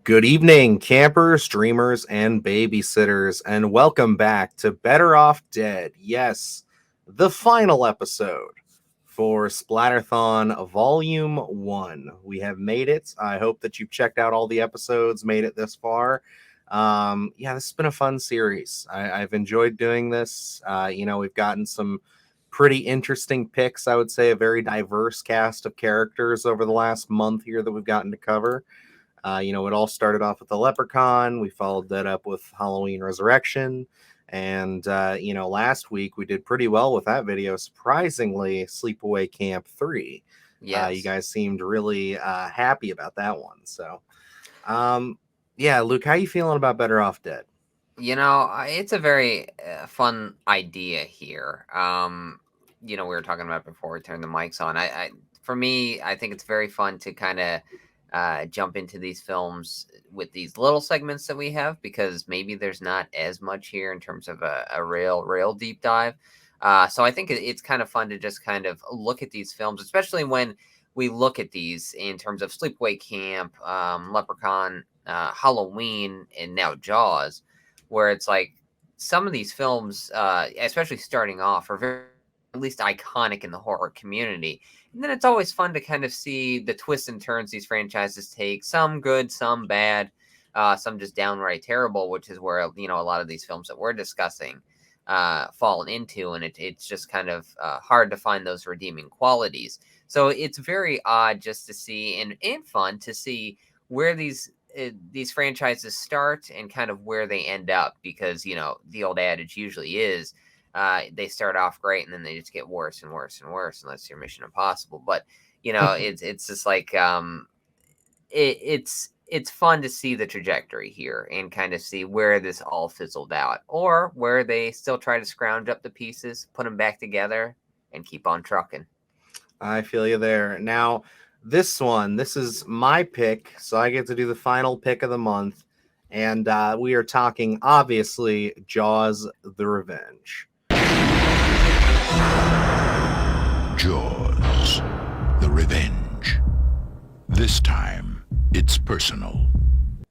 Good evening, campers, dreamers, and babysitters, and welcome back to Better Off Dead. Yes, the final episode for Splatterthon Volume 1. We have made it. I hope that you've checked out all the episodes, made it this far. This has been a fun series. I've enjoyed doing this. We've gotten some pretty interesting picks, I would say, a very diverse cast of characters over the last month here that we've gotten to cover. It all started off with the Leprechaun. We followed that up with Halloween Resurrection. And, last week we did pretty well with that video. Surprisingly, Sleepaway Camp 3. You Yes. guys seemed really happy about that one. So, Luke, how you feeling about Better Off Dead? It's a very fun idea here. We were talking about before we turned the mics on. For me, I think it's very fun to kind of jump into these films with these little segments that we have because maybe there's not as much here in terms of a real deep dive. So I think it's kind of fun to just kind of look at these films, especially when we look at these in terms of Sleepaway Camp, Leprechaun, Halloween, and now Jaws, where it's like some of these films, especially starting off, are very at least iconic in the horror community. And then it's always fun to kind of see the twists and turns these franchises take, some good, some bad, some just downright terrible, which is where, a lot of these films that we're discussing fall into. And it's just kind of hard to find those redeeming qualities. So it's very odd just to see and fun to see where these franchises start and kind of where they end up, because the old adage usually is they start off great and then they just get worse and worse and worse unless you're Mission Impossible. But it's just like it's fun to see the trajectory here and kind of see where this all fizzled out, or where they still try to scrounge up the pieces, put them back together, and keep on trucking. I feel you there. Now, this is my pick, so I get to do the final pick of the month. And we are talking, obviously, Jaws the Revenge. Jaws the Revenge. This time, it's personal.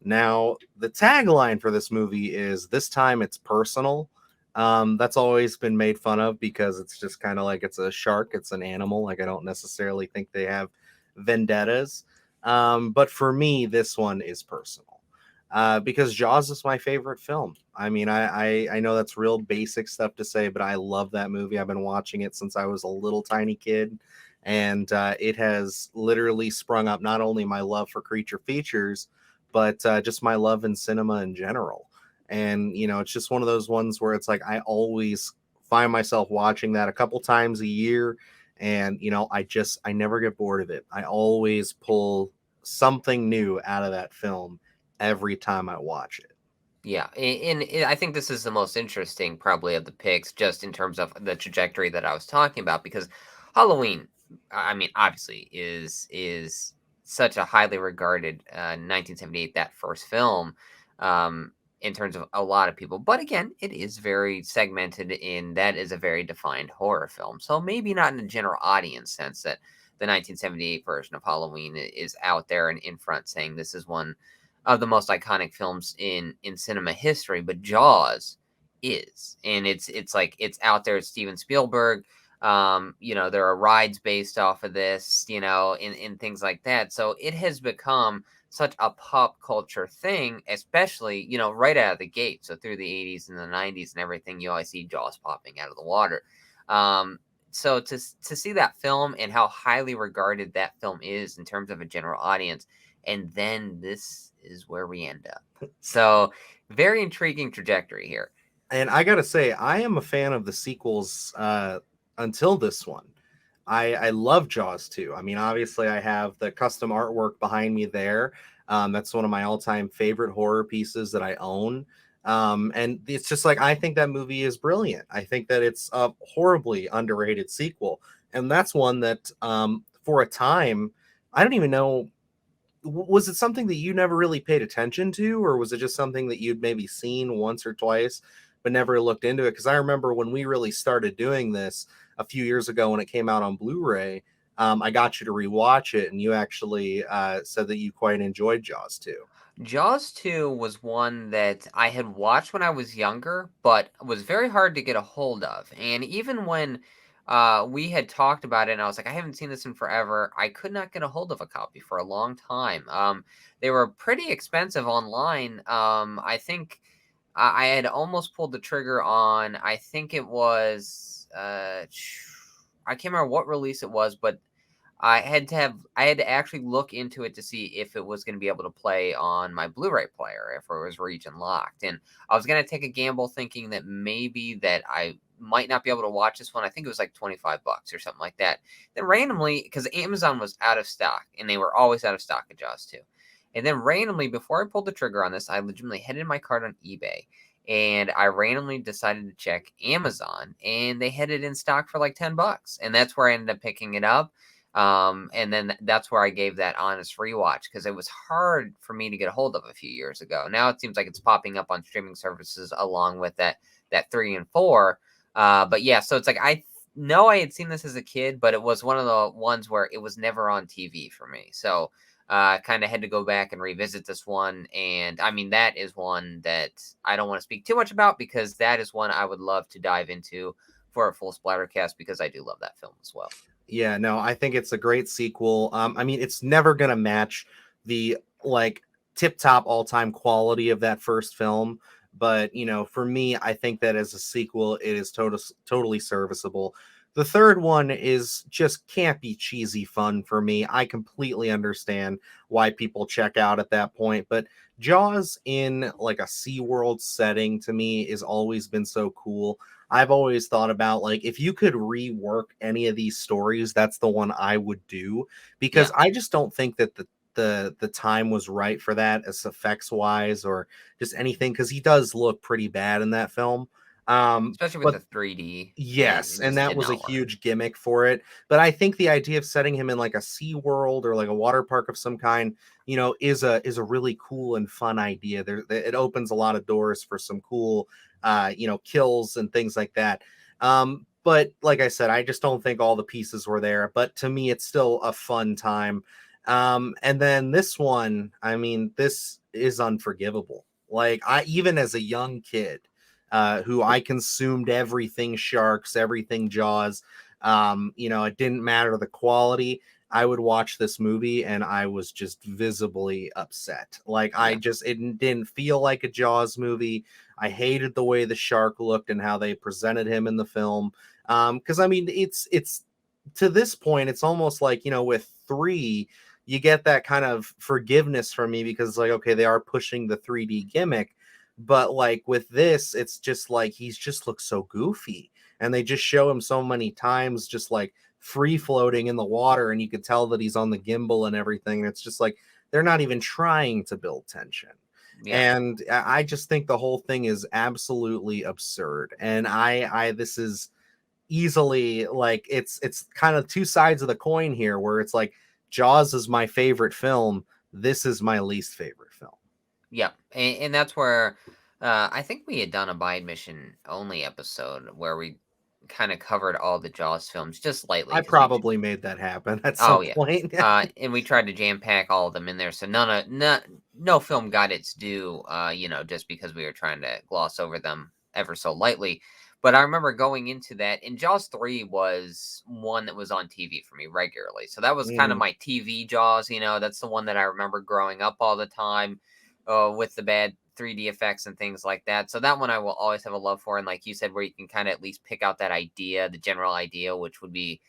Now, the tagline for this movie is "This time it's personal." That's always been made fun of because it's just kind of like it's a shark, it's an animal. Like, I don't necessarily think they have vendettas. But for me, this one is personal because Jaws is my favorite film. I mean, I know that's real basic stuff to say, but I love that movie. I've been watching it since I was a little tiny kid. And it has literally sprung up not only my love for creature features, but just my love in cinema in general. And it's just one of those ones where it's like I always find myself watching that a couple times a year, and I never get bored of it. I always pull something new out of that film every time I watch it. Yeah, and I think this is the most interesting probably of the picks, just in terms of the trajectory that I was talking about, because Halloween, I mean, obviously is such a highly regarded 1978, that first film, in terms of a lot of people. But again, it is very segmented in that is a very defined horror film. So maybe not in a general audience sense that the 1978 version of Halloween is out there and in front saying this is one of the most iconic films in cinema history, but Jaws is, and it's like it's out there. It's Steven Spielberg. There are rides based off of this, in things like that. So it has become such a pop culture thing, especially, right out of the gate. So through the 80s and the 90s and everything, you always see Jaws popping out of the water. So to see that film and how highly regarded that film is in terms of a general audience, and then this is where we end up. So very intriguing trajectory here. And I gotta say, I am a fan of the sequels until this one. I love Jaws 2. I mean, obviously, I have the custom artwork behind me there. That's one of my all-time favorite horror pieces that I own. And it's just like, I think that movie is brilliant. I think that it's a horribly underrated sequel. And that's one that, for a time, I don't even know, was it something that you never really paid attention to, or was it just something that you'd maybe seen once or twice, but never looked into it? Because I remember when we really started doing this a few years ago when it came out on Blu-ray, I got you to rewatch it, and you actually said that you quite enjoyed Jaws too. Jaws 2 was one that I had watched when I was younger, but was very hard to get a hold of. And even when we had talked about it, and I was like, I haven't seen this in forever, I could not get a hold of a copy for a long time. They were pretty expensive online. I think I had almost pulled the trigger on, I think it was, I can't remember what release it was, but I had to actually look into it to see if it was going to be able to play on my Blu-ray player, if it was region locked. And I was going to take a gamble thinking that maybe that I might not be able to watch this one. I think it was like 25 bucks or something like that. Then randomly, because Amazon was out of stock and they were always out of stock at Jaws 2. And then randomly, before I pulled the trigger on this, I legitimately headed my card on eBay and I randomly decided to check Amazon and they had it in stock for like 10 bucks. And that's where I ended up picking it up. And then that's where I gave that honest rewatch because it was hard for me to get a hold of a few years ago. Now it seems like it's popping up on streaming services along with that 3 and 4. But yeah, so it's like I know I had seen this as a kid, but it was one of the ones where it was never on TV for me. So kind of had to go back and revisit this one. And I mean, that is one that I don't want to speak too much about because that is one I would love to dive into for a full Splattercast because I do love that film as well. Yeah, no, I think it's a great sequel. I mean, it's never gonna match the like tip top all time quality of that first film, but you know, for me, I think that as a sequel, it is totally serviceable. The third one is just campy, cheesy fun for me. I completely understand why people check out at that point, but Jaws in like a SeaWorld setting to me has always been so cool. I've always thought about like if you could rework any of these stories, that's the one I would do because Yeah. I just don't think that the time was right for that as effects wise or just anything because he does look pretty bad in that film. Especially with But the 3D, yes, it and just that did was a not work. huge gimmick for it. But I think the idea of setting him in like a Sea World or like a water park of some kind, you know, is a really cool and fun idea. It opens a lot of doors for some cool, you know, kills and things like that. But like I said, I just don't think all the pieces were there. But to me, it's still a fun time. And then this one, I mean, this is unforgivable. Like I even as a young kid who I consumed everything sharks, everything Jaws. You know, it didn't matter the quality. I would watch this movie and I was just visibly upset. Like Yeah. it didn't feel like a Jaws movie. I hated the way the shark looked and how they presented him in the film. Because I mean, it's to this point, it's almost like you know, with 3, you get that kind of forgiveness from me because like, okay, they are pushing the 3D gimmick, but like with this, it's just like he's just looks so goofy. And they just show him so many times just like free floating in the water, and you could tell that he's on the gimbal and everything. And it's just like they're not even trying to build tension. Yeah. And I just think the whole thing is absolutely absurd. And I this is easily like it's kind of two sides of the coin here where it's like Jaws is my favorite film. This is my least favorite film. Yeah. And that's where I think we had done a by admission only episode where we kind of covered all the Jaws films just lightly I because we probably made that happen at some oh yeah. point. And we tried to jam pack all of them in there, so no film got its due. Just because we were trying to gloss over them ever so lightly. But I remember going into that, and Jaws 3 was one that was on TV for me regularly. So that was kind of Mhm. my TV Jaws. That's the one that I remember growing up all the time, with the bad 3D effects and things like that. So that one I will always have a love for, and like you said, where you can kind of at least pick out that idea, the general idea, which would be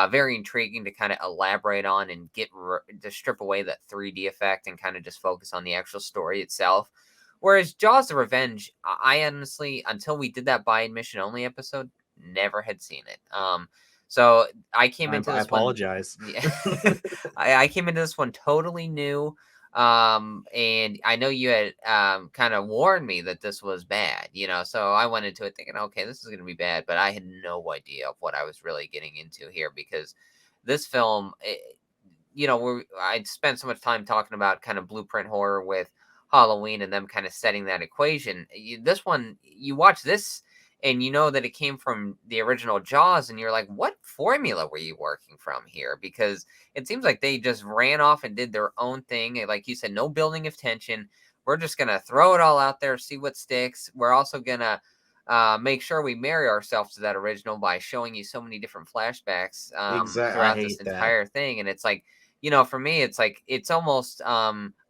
very intriguing to kind of elaborate on and to strip away that 3D effect and kind of just focus on the actual story itself. Whereas Jaws: The Revenge, I honestly, until we did that by admission only episode, never had seen it. So I came into I this one, apologize. yeah, I came into this one totally new. And I know you had kind of warned me that this was bad, so I went into it thinking, okay, this is going to be bad, but I had no idea of what I was really getting into here because this film, I'd spent so much time talking about kind of blueprint horror with Halloween and them kind of setting that equation. This one, you watch this, and you know that it came from the original Jaws, and you're like, what formula were you working from here? Because it seems like they just ran off and did their own thing. And like you said, no building of tension. We're just gonna throw it all out there, see what sticks. We're also gonna make sure we marry ourselves to that original by showing you so many different flashbacks Exactly. I throughout this hate that. entire thing. And it's like, for me, it's like it's almost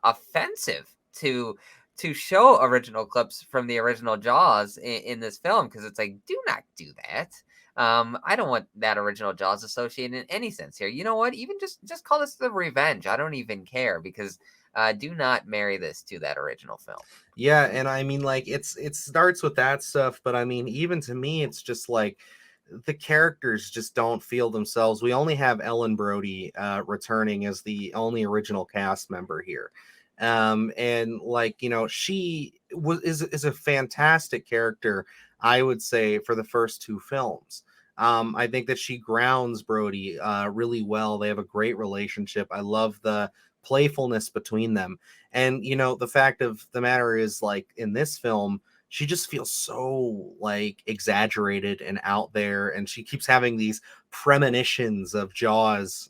offensive to show original clips from the original Jaws in this film, because it's like, do not do that. I don't want that original Jaws associated in any sense here. You know what? Even just call this The Revenge. I don't even care, because do not marry this to that original film. Yeah, and I mean, like, it starts with that stuff, but I mean, even to me, it's just like the characters just don't feel themselves. We only have Ellen Brody returning as the only original cast member here. And like, she is a fantastic character, I would say, for the first two films. I think that she grounds Brody really well. They have a great relationship. I love the playfulness between them. And the fact of the matter is, like, in this film, she just feels so like exaggerated and out there, and she keeps having these premonitions of Jaws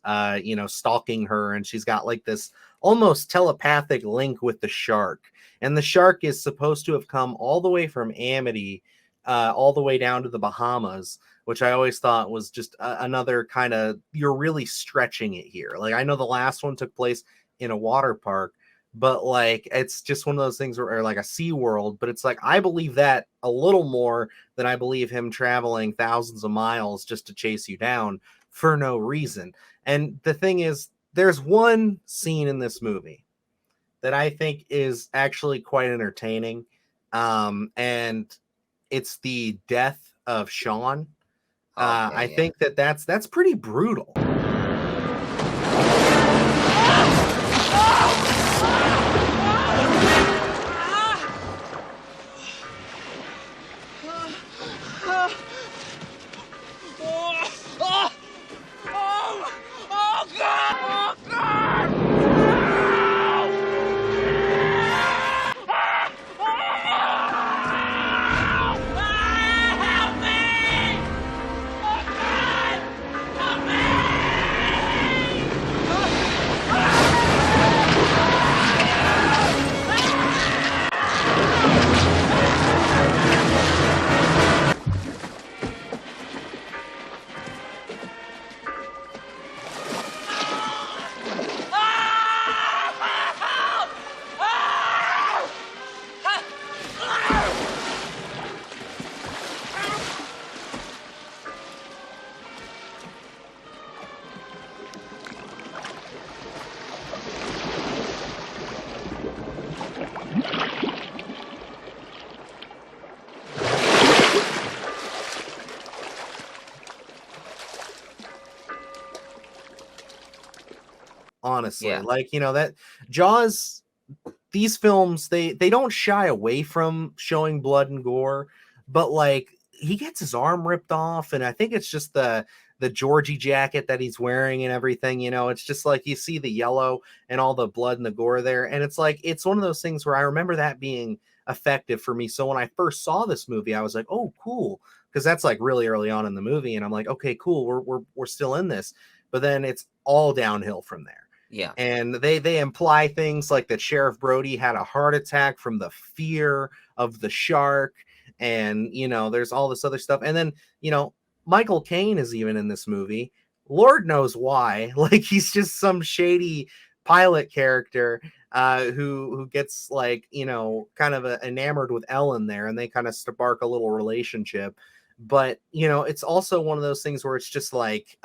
stalking her, and she's got like this almost telepathic link with the shark. And the shark is supposed to have come all the way from Amity all the way down to the Bahamas, which I always thought was just another kind of, you're really stretching it here. Like, I know the last one took place in a water park, but like, it's just one of those things where, or like a Sea World, but it's like, I believe that a little more than I believe him traveling thousands of miles just to chase you down for no reason. And the thing is, there's one scene in this movie that I think is actually quite entertaining. And it's the death of Sean. Okay, I yeah. think that's pretty brutal. Honestly, Yeah. like, that Jaws, these films, they don't shy away from showing blood and gore, but like, he gets his arm ripped off, and I think it's just the Georgie jacket that he's wearing and everything. It's just like, you see the yellow and all the blood and the gore there, and it's like, it's one of those things where I remember that being effective for me. So when I first saw this movie, I was like, oh, cool, because that's like really early on in the movie, and I'm like, okay, cool, we're still in this. But then it's all downhill from there. Yeah. And they imply things like that Sheriff Brody had a heart attack from the fear of the shark, and there's all this other stuff. And then Michael Caine is even in this movie. Lord knows why. Like, he's just some shady pilot character who gets, like, kind of enamored with Ellen there, and they kind of spark a little relationship. But it's also one of those things where it's just like,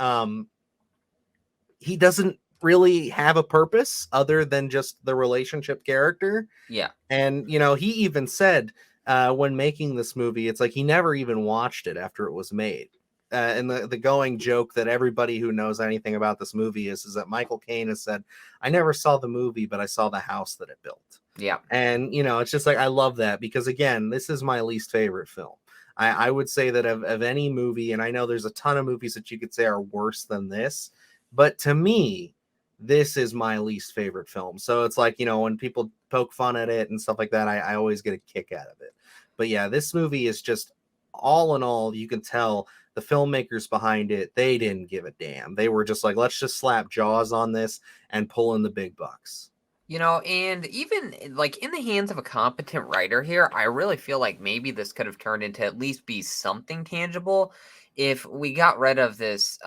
he doesn't really have a purpose other than just the relationship character. Yeah. And he even said when making this movie, it's like he never even watched it after it was made. And the going joke that everybody who knows anything about this movie is that Michael Caine has said, I never saw the movie, but I saw the house that it built. Yeah. And it's just like, I love that, because again, this is my least favorite film. I would say that of any movie, and I know there's a ton of movies that you could say are worse than this, but to me, this is my least favorite film. So it's like, when people poke fun at it and stuff like that, I always get a kick out of it. But yeah, this movie is just all in all, you can tell the filmmakers behind it, they didn't give a damn. They were just like, let's just slap Jaws on this and pull in the big bucks. And even like in the hands of a competent writer here, I really feel like maybe this could have turned into at least be something tangible if we got rid of this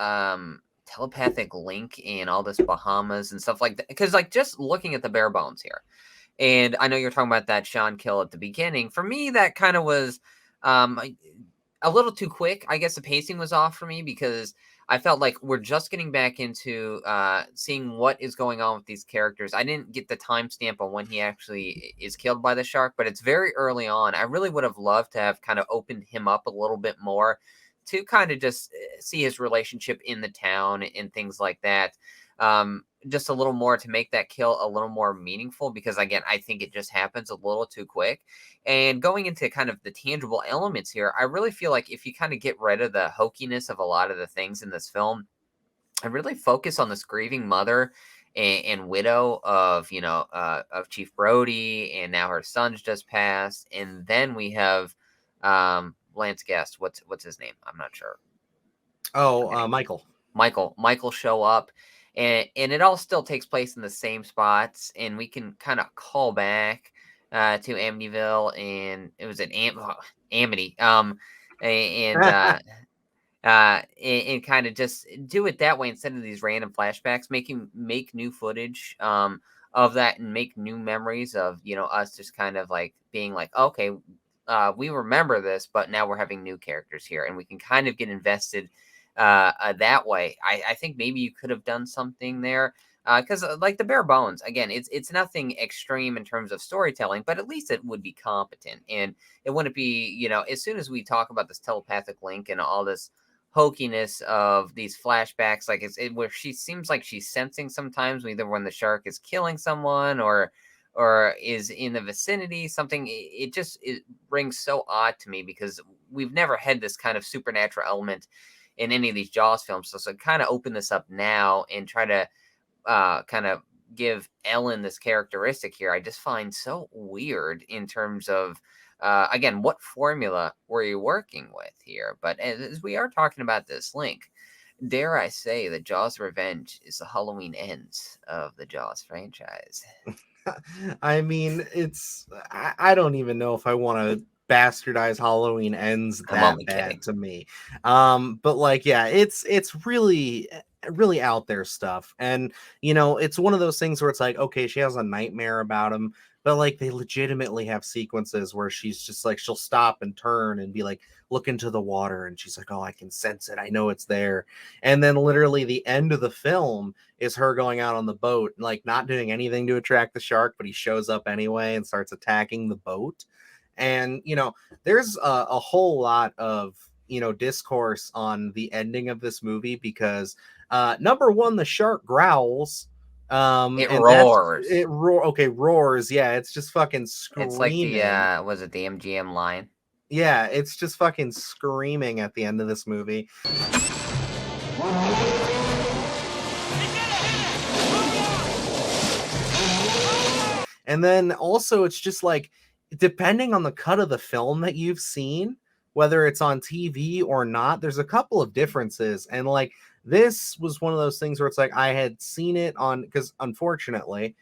telepathic link and all this Bahamas and stuff like that. Because like just looking at the bare bones here, and I know you're talking about that Sean kill at the beginning. For me, that kind of was a little too quick. I guess the pacing was off for me because I felt like we're just getting back into seeing what is going on with these characters. I didn't get the timestamp on when he actually is killed by the shark, but it's very early on. I really would have loved to have kind of opened him up a little bit more to kind of just see his relationship in the town and things like that. Just a little more to make that kill a little more meaningful, because again, I think it just happens a little too quick. And going into kind of the tangible elements here, I really feel like if you kind of get rid of the hokiness of a lot of the things in this film and really focus on this grieving mother and widow of, of Chief Brody, and now her son's just passed. And then we have Lance Guest. What's his name? I'm not sure. Michael show up. And it all still takes place in the same spots, and we can kind of call back to Amityville, and it was an Amity, and kind of just do it that way instead of these random flashbacks, make new footage of that and make new memories of us just kind of like being like, okay, we remember this, but now we're having new characters here, and we can kind of get invested that way. I think maybe you could have done something there because like the bare bones, again, it's nothing extreme in terms of storytelling, but at least it would be competent, and it wouldn't be, as soon as we talk about this telepathic link and all this hokiness of these flashbacks, like where she seems like she's sensing sometimes either when the shark is killing someone or is in the vicinity, something, it rings so odd to me because we've never had this kind of supernatural element in any of these Jaws films. So kind of open this up now and try to kind of give Ellen this characteristic here, I just find so weird in terms of, again, what formula were you working with here? But as we are talking about this link, dare I say that Jaws Revenge is the Halloween Ends of the Jaws franchise. I mean, I don't even know if I want to bastardize Halloween Ends that bad to me. But like, yeah, it's really out there stuff. And it's one of those things where it's like, okay, she has a nightmare about him, but like they legitimately have sequences where she's just like, she'll stop and turn and be like, look into the water, and she's like, oh, I can sense it, I know it's there. And then literally the end of the film is her going out on the boat, like not doing anything to attract the shark, but he shows up anyway and starts attacking the boat. And there's a whole lot of discourse on the ending of this movie because number one, the shark growls. It roars. Roars. Yeah, it's just fucking screaming. It's like the was it the MGM line? Yeah, it's just fucking screaming at the end of this movie. And then also it's just like, depending on the cut of the film that you've seen, whether it's on TV or not, there's a couple of differences. And like, this was one of those things where it's like, I had seen it on, because unfortunately,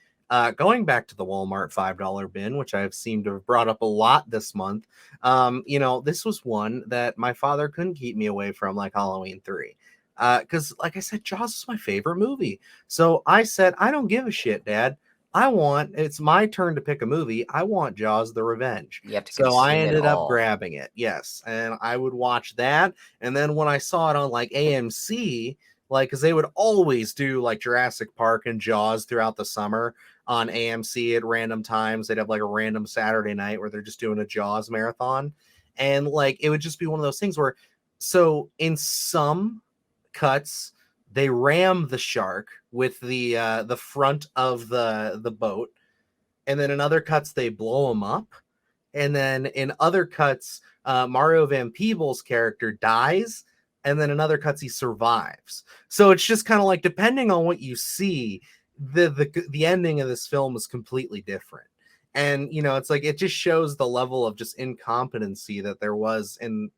going back to the Walmart $5 bin, which I've seemed to have brought up a lot this month, this was one that my father couldn't keep me away from, like Halloween 3. Because like I said, Jaws is my favorite movie. So I said, I don't give a shit, Dad. It's my turn to pick a movie. I want Jaws the Revenge. So I ended up grabbing it. Yes. And I would watch that. And then when I saw it on like AMC, like, cause they would always do like Jurassic Park and Jaws throughout the summer on AMC at random times. They'd have like a random Saturday night where they're just doing a Jaws marathon. And like, it would just be one of those things where, so in some cuts, they ram the shark with the front of the boat, and then in other cuts they blow him up, and then in other cuts Mario Van Peebles' character dies, and then in other cuts he survives. So it's just kind of like, depending on what you see, the ending of this film is completely different. And it's like, it just shows the level of just incompetency that there was in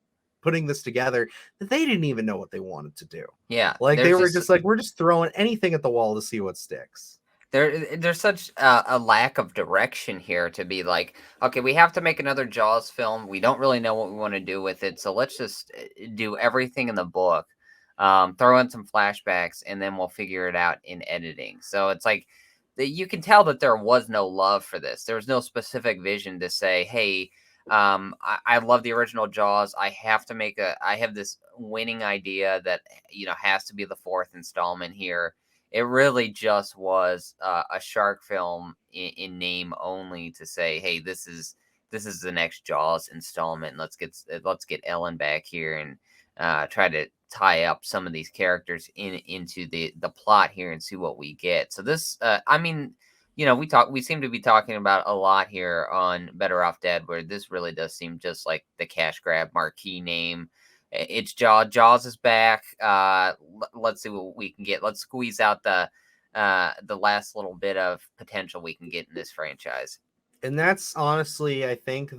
putting this together that they didn't even know what they wanted to do. Yeah, Like, they there's were just just like, we're just throwing anything at the wall to see what sticks. there's such a lack of direction here to be like, okay, we have to make another Jaws film. We don't really know what we want to do with it, so let's just do everything in the book, throw in some flashbacks, and then we'll figure it out in editing. So it's like you can tell that there was no love for this. There was no specific vision to say, hey, I love the original Jaws. I have this winning idea that has to be the fourth installment here. It really just was a shark film in name only to say, hey, this is the next Jaws installment. Let's get Ellen back here and try to tie up some of these characters into the plot here and see what we get. So this, I mean, we seem to be talking about a lot here on Better Off Dead, where this really does seem just like the cash grab marquee name. It's Jaws. Jaws is back. Let's see what we can get. Let's squeeze out the last little bit of potential we can get in this franchise. And that's honestly, I think,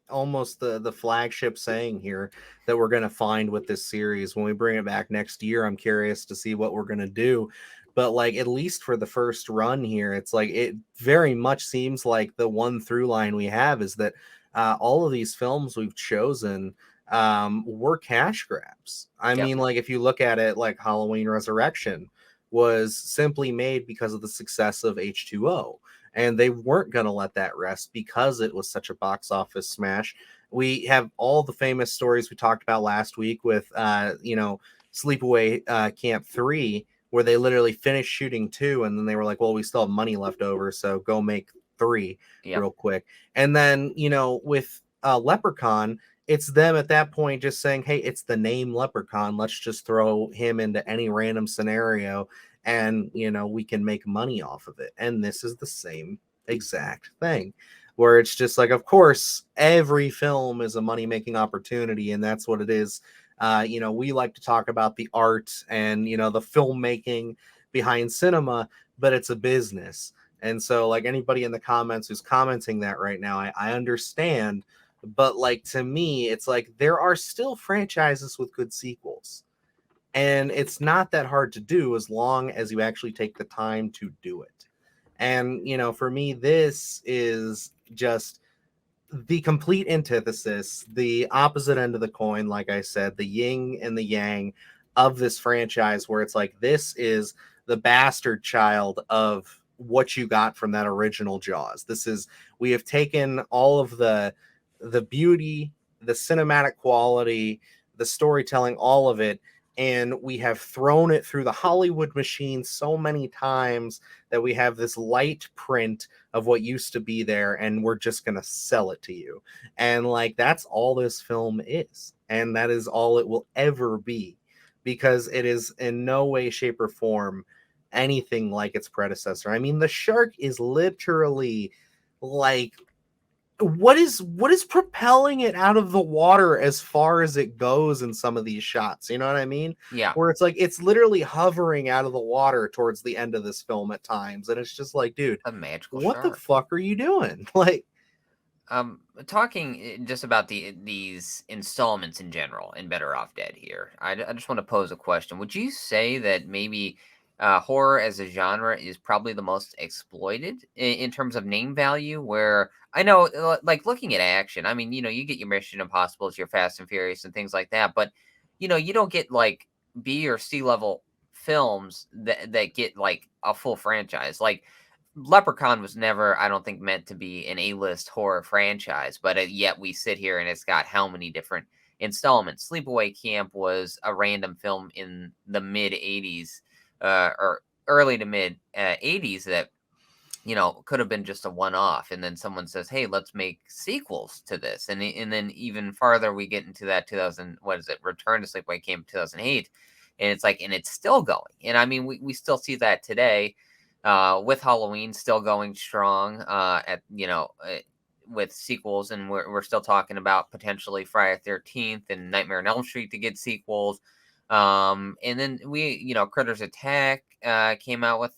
almost the flagship saying here that we're going to find with this series when we bring it back next year. I'm curious to see what we're going to do, but like, at least for the first run here, it's like, it very much seems like the one through line we have is that all of these films we've chosen were cash grabs. I Yep. mean, like, if you look at it, like Halloween Resurrection was simply made because of the success of H2O, and they weren't going to let that rest because it was such a box office smash. We have all the famous stories we talked about last week with Sleepaway Camp 3, where they literally finished shooting 2 and then they were like, well, we still have money left over, so go make 3 Yep. real quick. And then with Leprechaun, it's them at that point just saying, hey, it's the name Leprechaun, let's just throw him into any random scenario and we can make money off of it. And this is the same exact thing, where it's just like, of course, every film is a money making opportunity, and that's what it is. We like to talk about the art and the filmmaking behind cinema, but it's a business. And so, like, anybody in the comments who's commenting that right now, I understand, but like, to me, it's like there are still franchises with good sequels. And it's not that hard to do as long as you actually take the time to do it. And, for me, this is just the complete antithesis, the opposite end of the coin. Like I said, the yin and the yang of this franchise, where it's like, this is the bastard child of what you got from that original Jaws. We have taken all of the beauty, the cinematic quality, the storytelling, all of it, and we have thrown it through the Hollywood machine so many times that we have this light print of what used to be there, and we're just going to sell it to you. And like, that's all this film is. And that is all it will ever be, because it is in no way, shape, or form anything like its predecessor. I mean, the shark is literally like, what is propelling it out of the water as far as it goes in some of these shots, you know what I mean? Yeah. Where it's like, it's literally hovering out of the water towards the end of this film at times, and it's just like, dude, A magical what the shark. fuck are you doing? Like, Talking just about these installments in general in Better Off Dead here, I just want to pose a question. Would you say that maybe horror as a genre is probably the most exploited in terms of name value? Where I know, like, looking at action, I mean, you get your Mission Impossibles, your Fast and Furious, and things like that, but you don't get like B or C level films that get like a full franchise. Like, Leprechaun was never, I don't think, meant to be an A-list horror franchise, but yet we sit here and it's got how many different installments. Sleepaway Camp was a random film in the mid 80s or early to mid 80s that could have been just a one-off, and then someone says, hey, let's make sequels to this, and then even farther we get into that 2000, what is it, Return to Sleepaway Camp 2008, and it's like, and it's still going. And I mean, we still see that today. With Halloween still going strong with sequels, and we're still talking about potentially Friday the 13th and Nightmare on Elm Street to get sequels. And then Critters Attack came out with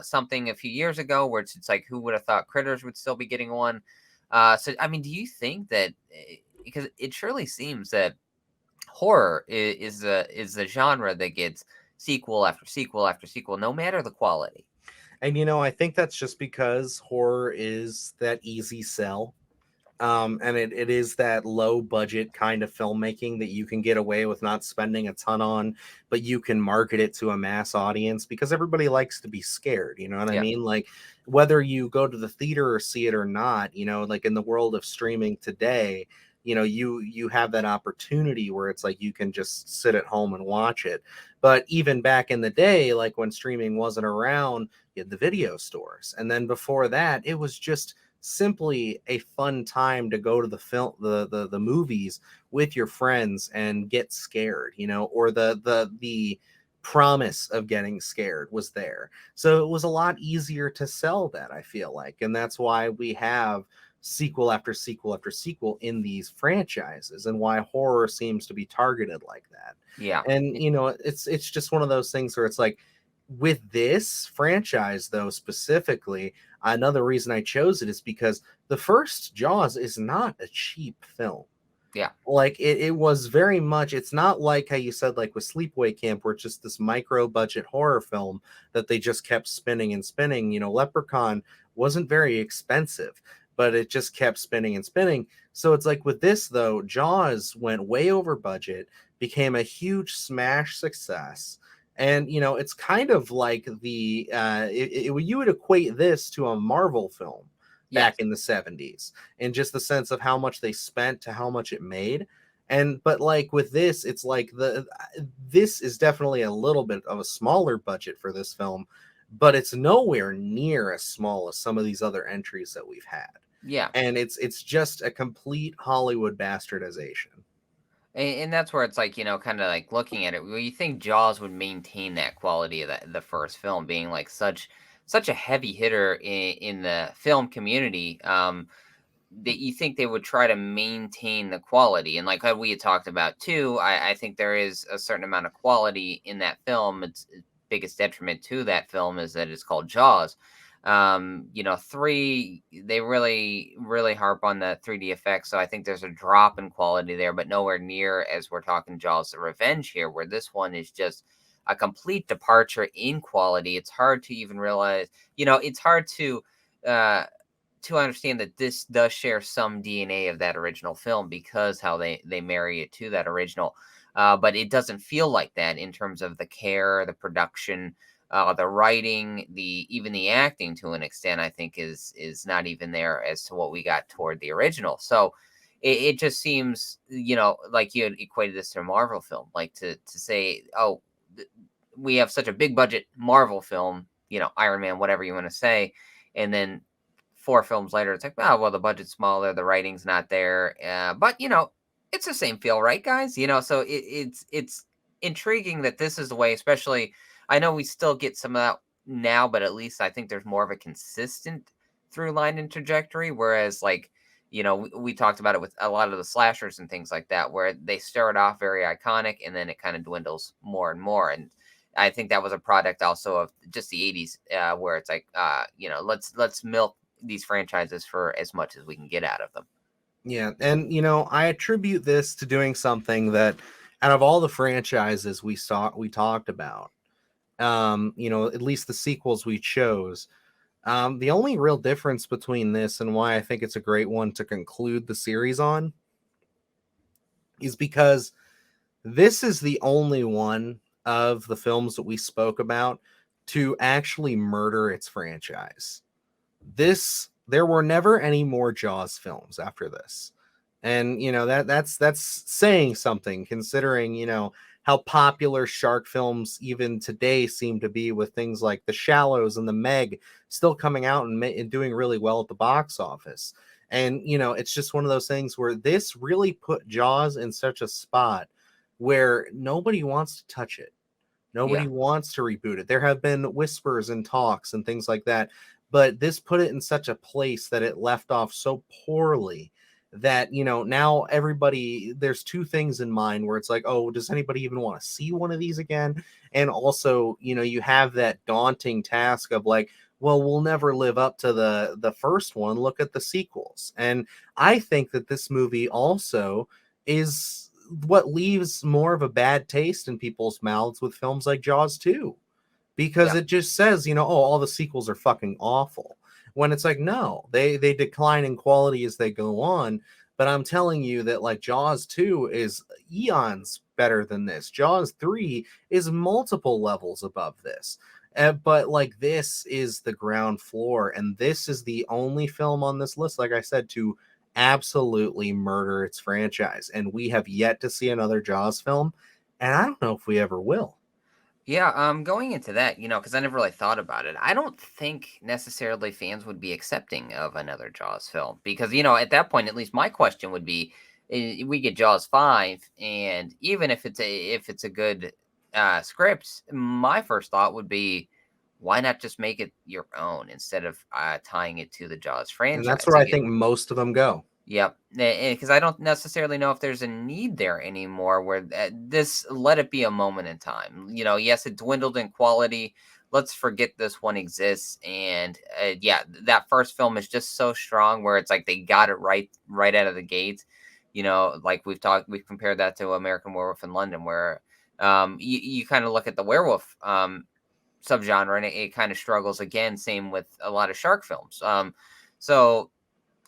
something a few years ago where it's like, who would have thought Critters would still be getting one? So I mean, do you think that, because it surely seems that horror is the genre that gets sequel after sequel after sequel, no matter the quality. And I think that's just because horror is that easy sell. And it is that low budget kind of filmmaking that you can get away with not spending a ton on, but you can market it to a mass audience because everybody likes to be scared. You know what I Yeah. mean? Like whether you go to the theater or see it or not, like in the world of streaming today, you have that opportunity where it's like you can just sit at home and watch it. But even back in the day, like when streaming wasn't around, you had the video stores. And then before that, it was just simply a fun time to go to the film the movies with your friends and get scared, or the promise of getting scared was there. So it was a lot easier to sell that, I feel like. And that's why we have sequel after sequel after sequel in these franchises, and why horror seems to be targeted like that. Yeah. And it's just one of those things where it's like, with this franchise though specifically, another reason I chose it is because the first Jaws is not a cheap film. Yeah. Like it was very much, it's not like how you said, like with Sleepaway Camp, where it's just this micro budget horror film that they just kept spinning and spinning. Leprechaun wasn't very expensive, but it just kept spinning and spinning. So it's like with this though, Jaws went way over budget, became a huge smash success. And it's kind of like the you would equate this to a Marvel film back in the 70s, and just the sense of how much they spent to how much it made. But like with this, it's like this is definitely a little bit of a smaller budget for this film, but it's nowhere near as small as some of these other entries that we've had. Yeah. And it's just a complete Hollywood bastardization. And that's where it's like, kind of like looking at it, well, you think Jaws would maintain that quality of the first film being like such a heavy hitter in the film community, that you think they would try to maintain the quality. And like we had talked about too, I think there is a certain amount of quality in that film. Its biggest detriment to that film is that it's called Jaws. 3, they really harp on the 3D effects, so I think there's a drop in quality there, but nowhere near as we're talking Jaws the Revenge here, where this one is just a complete departure in quality. It's hard to even realize, it's hard to understand that this does share some DNA of that original film, because how they marry it to that original, but it doesn't feel like that in terms of the care, the production, the writing, even the acting to an extent, I think is not even there as to what we got toward the original. So it just seems, like you had equated this to a Marvel film, like to say, oh, we have such a big budget Marvel film, Iron Man, whatever you want to say, and then 4 films later, it's like, oh, well, the budget's smaller, the writing's not there, but it's the same feel, right, guys? So it's intriguing that this is the way, especially. I know we still get some of that now, but at least I think there's more of a consistent through line and trajectory. Whereas, like, we talked about it with a lot of the slashers and things like that, where they start off very iconic and then it kind of dwindles more and more. And I think that was a product also of just the 80s, where it's like, let's milk these franchises for as much as we can get out of them. Yeah. And, I attribute this to doing something that out of all the franchises we talked about, at least the sequels we chose, the only real difference between this and why I think it's a great one to conclude the series on is because this is the only one of the films that we spoke about to actually murder its franchise. There were never any more Jaws films after this. And, that's saying something, considering, how popular shark films even today seem to be, with things like The Shallows and The Meg still coming out and doing really well at the box office. And, it's just one of those things where this really put Jaws in such a spot where nobody wants to touch it. Nobody wants to reboot it. There have been whispers and talks and things like that, but this put it in such a place that it left off so poorly that, now everybody, there's 2 things in mind where it's like, oh, does anybody even want to see one of these again? And also, you have that daunting task of like, well, we'll never live up to the first one. Look at the sequels. And I think that this movie also is what leaves more of a bad taste in people's mouths with films like Jaws 2, because Yeah. it just says, oh, all the sequels are fucking awful. When it's like, no, they decline in quality as they go on. But I'm telling you that like Jaws 2 is eons better than this. Jaws 3 is multiple levels above this. But like this is the ground floor, and this is the only film on this list, like I said, to absolutely murder its franchise. And we have yet to see another Jaws film, and I don't know if we ever will. Yeah, going into that, because I never really thought about it. I don't think necessarily fans would be accepting of another Jaws film because, at that point, at least my question would be, we get Jaws 5, and even if it's a good script, my first thought would be, why not just make it your own instead of tying it to the Jaws And that's franchise? where I think most of them go. Yep, because I don't necessarily know if there's a need there anymore. Where this let it be a moment in time. Yes, it dwindled in quality. Let's forget this one exists. And yeah, that first film is just so strong. Where it's like they got it right out of the gate. Like we've compared that to American Werewolf in London, where you kind of look at the werewolf subgenre, and it kind of struggles again. Same with a lot of shark films. So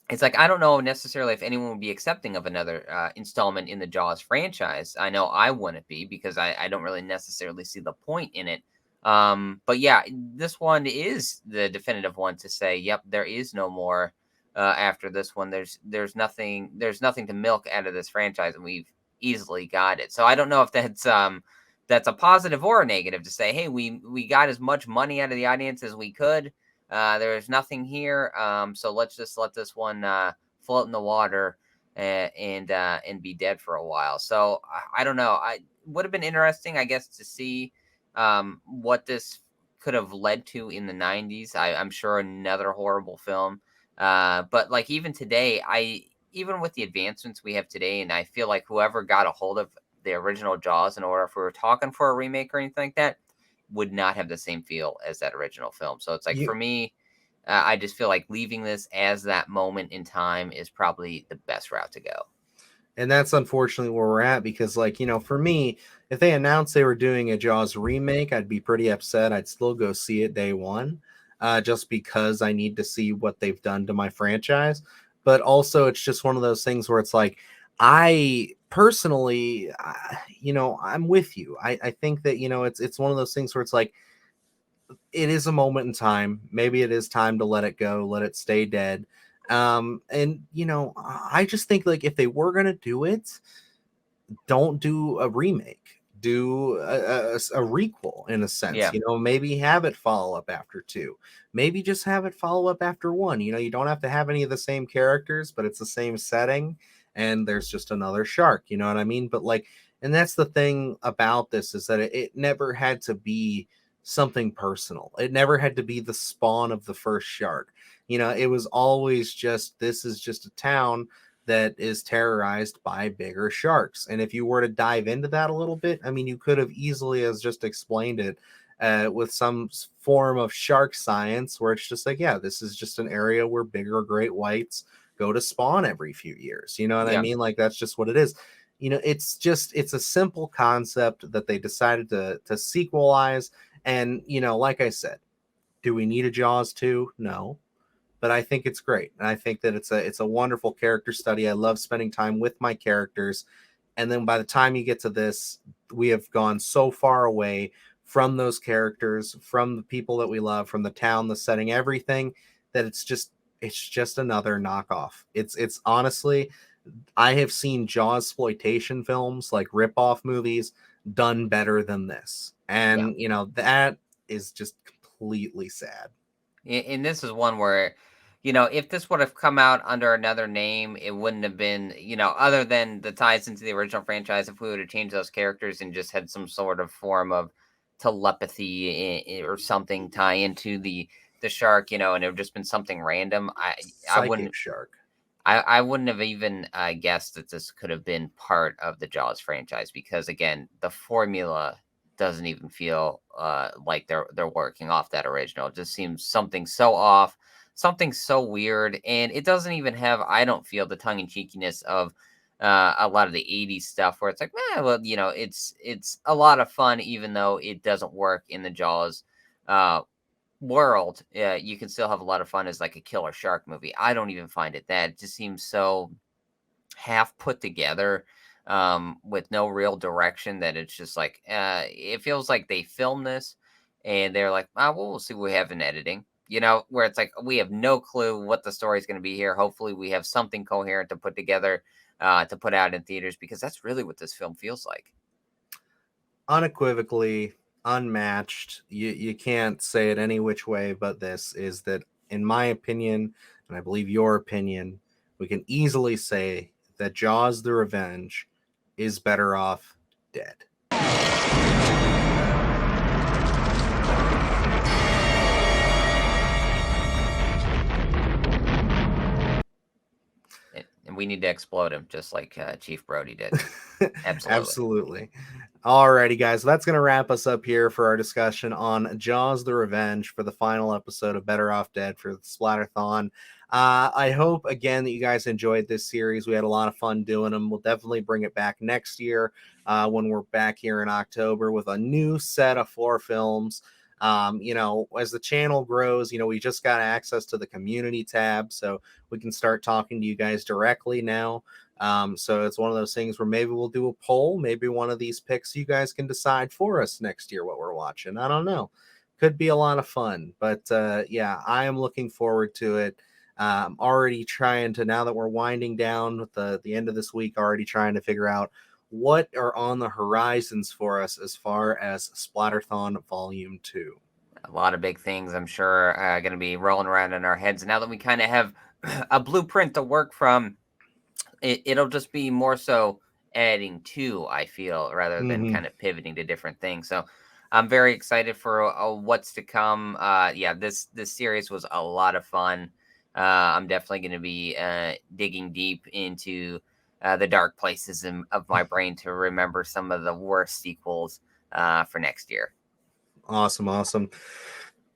it's like I don't know necessarily if anyone would be accepting of another installment in the Jaws franchise. I know I wouldn't be because I don't really necessarily see the point in it. But yeah, this one is the definitive one to say, yep, there is no more after this one. There's nothing to milk out of this franchise, and we've easily got it. So I don't know if that's a positive or a negative to say, hey, we got as much money out of the audience as we could. There's nothing here, so let's just let this one float in the water and be dead for a while. So I don't know. I would have been interesting, I guess, to see what this could have led to in the 90s. I'm sure another horrible film. But like even today, even with the advancements we have today, and I feel like whoever got a hold of the original Jaws, in order if we were talking for a remake or anything like that, would not have the same feel as that original film. So it's like You for me, I just feel like leaving this as that moment in time is probably the best route to go. And that's unfortunately where we're at because, like, for me, if they announced they were doing a Jaws remake, I'd be pretty upset. I'd still go see it day one, just because I need to see what they've done to my franchise. But also, it's just one of those things where it's like, I personally, I'm with you. I think that, it's one of those things where it's like, it is a moment in time. Maybe it is time to let it go, let it stay dead. And I just think like if they were gonna do it, don't do a remake, do a requel in a sense. Yeah. Maybe have it follow up after 2, maybe just have it follow up after 1. You don't have to have any of the same characters, but it's the same setting, and there's just another shark. You know what I mean? But like, and that's the thing about this is that it never had to be something personal. It never had to be the spawn of the first shark. It was always just, this is just a town that is terrorized by bigger sharks. And if you were to dive into that a little bit, I mean, you could have easily as just explained it with some form of shark science where it's just like, yeah, this is just an area where bigger great whites go to spawn every few years. You know what I Yeah. mean? Like, that's just what it is. It's a simple concept that they decided to sequelize. And, like I said, do we need a Jaws 2? No. But I think it's great. And I think that it's a wonderful character study. I love spending time with my characters. And then by the time you get to this, we have gone so far away from those characters, from the people that we love, from the town, the setting, everything, that it's just another knockoff. It's honestly, I have seen Jaws exploitation films, like rip-off movies, done better than this. And that is just completely sad. And this is one where, if this would have come out under another name, it wouldn't have been, other than the ties into the original franchise, if we would have changed those characters and just had some sort of form of telepathy or something tie into the shark, and it would just been something random. I wouldn't Shark. I wouldn't have even guessed that this could have been part of the Jaws franchise because again, the formula doesn't even feel like they're working off that original. It just seems something so off, something so weird, and it doesn't even have, I don't feel, the tongue in cheekiness of a lot of the 80s stuff where it's like, well, it's a lot of fun, even though it doesn't work in the Jaws uh, world. You can still have a lot of fun as like a killer shark movie. I don't even find it that. It just seems so half put together, with no real direction, that it's just like, it feels like they filmed this and they're like, well, we'll see what we have in editing. Where it's like we have no clue what the story is going to be here. Hopefully, we have something coherent to put together, to put out in theaters, because that's really what this film feels like. Unequivocally unmatched. You can't say it any which way but this, is that, in my opinion, and I believe your opinion, we can easily say that Jaws the Revenge is better off dead. And we need to explode him, just like Chief Brody did. Absolutely. Alrighty, guys. So that's going to wrap us up here for our discussion on Jaws the Revenge for the final episode of Better Off Dead for the Splatterthon. I hope, again, that you guys enjoyed this series. We had a lot of fun doing them. We'll definitely bring it back next year when we're back here in October with a new set of 4 films. As the channel grows, we just got access to the community tab, so we can start talking to you guys directly now. So it's one of those things where maybe we'll do a poll. Maybe one of these picks you guys can decide for us next year what we're watching. I don't know. Could be a lot of fun. But yeah, I am looking forward to it. Already trying to, now that we're winding down with the end of this week, already trying to figure out what are on the horizons for us as far as Splatterthon Volume 2. A lot of big things, I'm sure, going to be rolling around in our heads. Now that we kind of have a blueprint to work from, it'll just be more so adding to, I feel, rather than kind of pivoting to different things. So I'm very excited for what's to come. Yeah, this series was a lot of fun. I'm definitely going to be digging deep into the dark places of my brain to remember some of the worst sequels for next year. Awesome.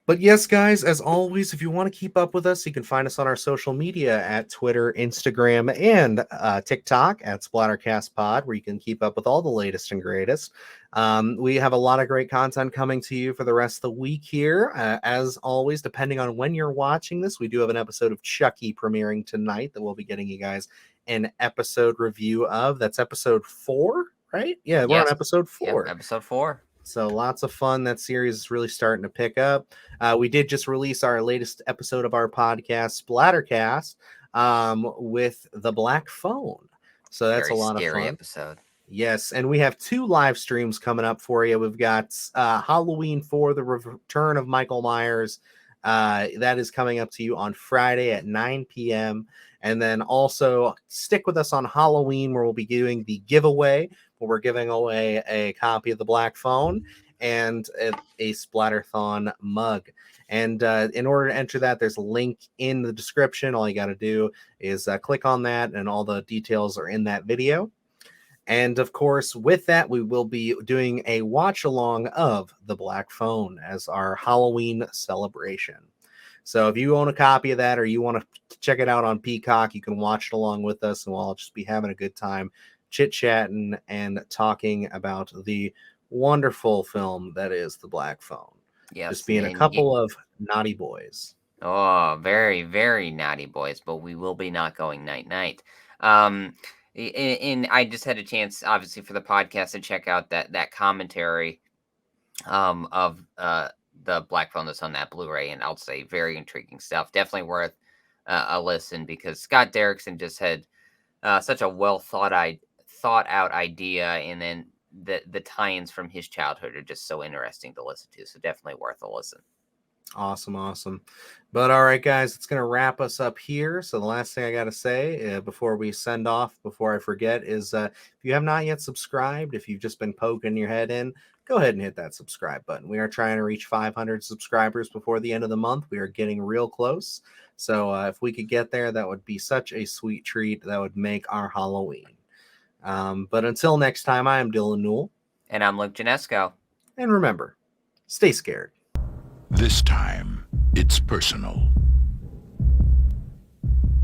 But yes, guys, as always, if you want to keep up with us, you can find us on our social media at Twitter, Instagram, and TikTok at SplattercastPod, where you can keep up with all the latest and greatest. We have a lot of great content coming to you for the rest of the week here. As always, depending on when you're watching this, we do have an episode of Chucky premiering tonight that we'll be getting you guys an episode review of. That's episode 4, right? Yeah, we're on episode 4. Yep, episode 4. So lots of fun. That series is really starting to pick up. We did just release our latest episode of our podcast, Splattercast, with the Black Phone. So that's Very a lot of scary fun. episode. Yes, and we have 2 live streams coming up for you. We've got Halloween 4, the return of Michael Myers. That is coming up to you on Friday at 9 p.m. And then also stick with us on Halloween, where we'll be doing the giveaway, where we're giving away a copy of the Black Phone and a Splatterthon mug. And in order to enter that, there's a link in the description. All you got to do is click on that, and all the details are in that video. And of course, with that, we will be doing a watch along of the Black Phone as our Halloween celebration. So if you own a copy of that, or you want to check it out on Peacock, you can watch it along with us, and we'll all just be having a good time chit-chatting and talking about the wonderful film that is the Black Phone. Yes, just being a couple of naughty boys. Oh, very, very naughty boys, but we will be not going night-night. And I just had a chance, obviously, for the podcast to check out that commentary of the Black Phone that's on that Blu-ray, and I'll say very intriguing stuff. Definitely worth a listen, because Scott Derrickson just had such a well thought out idea, and then the tie-ins from his childhood are just so interesting to listen to. So definitely worth a listen. Awesome. But all right, guys, it's going to wrap us up here. So the last thing I got to say before we send off, before I forget, is if you have not yet subscribed, if you've just been poking your head in, go ahead and hit that subscribe button. We are trying to reach 500 subscribers before the end of the month. We are getting real close. So if we could get there, that would be such a sweet treat. That would make our Halloween. But until next time, I am Dylan Newell. And I'm Luke Janesco. And remember, stay scared. This time, it's personal.